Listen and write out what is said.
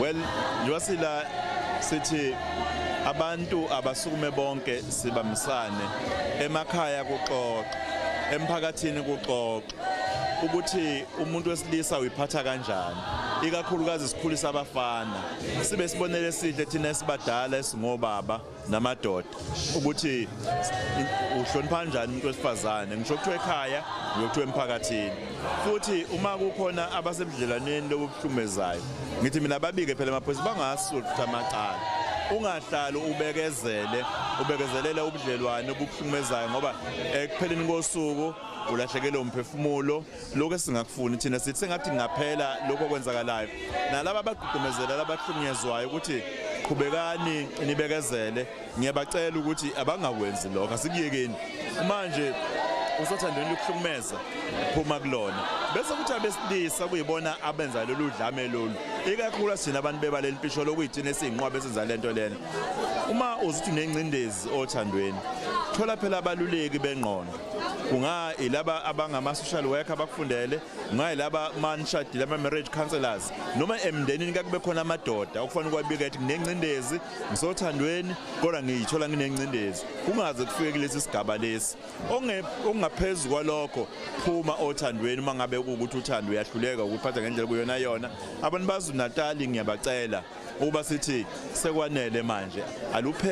Well, njengoba sithi abantu abasukume bonke sibambisane emakhaya kuxoxa, emphakathini kuxoxa ukuthi umuntu wesilisa uyiphatha kanjani, ikakhulukazi isikhulisa abafana. Sibe sibonele sihle thina esibadala esingobaba namadoda ukuthi uhlonipha kanjani umuntu wesifazane, ngisho kuthiwa ekhaya ngiyokuthiwa emphakathini. Futhi uma kukhona abasebudlelaneni lobuhlukumezayo, ngithi mina babike phela amaphoyisa bangasutha amacala. Ungahlali ubekezelele ubudlelwane obuhlukumezayo ngoba ekupheleni kosuku ulahlekelwe umphefumulo. Lokho esingakufuni thina sithi sengathi ngaphela lokho okwenzakalayo. Nalabo abagqugqumezela labahlukunyezwayo ukuthi qhubekani nibekezele, ngiyabacela ukuthi abangakwenzi lokho, asikuyekeni. Manje usothandweni lokuhlukumeza phuma kulona bese kuthi abesilisa kuyibona abenza lolu dlame lolu, ikakhulu sina abantu bebaleli impisho lokuyithina esiyinqwaba esenza lento lena. Uma uzithi unencindezi othandweni, thola phela abaluleki bengqondo. Kunga ilaba abangama social worker abakufundele, kunga ilaba manshadile ama marriage counselors, noma emndenini kakube khona amadoda okufanele kwabika ethi nginencindezi ngisothandweni kodwa ngiyithola nginencindezi. Kungaze kufike kulesi sigaba lesi okungaphezulu kwalokho, phuma othandweni uma ngabe ukuthi uthando uyahluleka ukuphatha ngendlela kuyona yona. Abantu baZulu Natal ngiyabacela uba sithi sekwanele manje, aluphe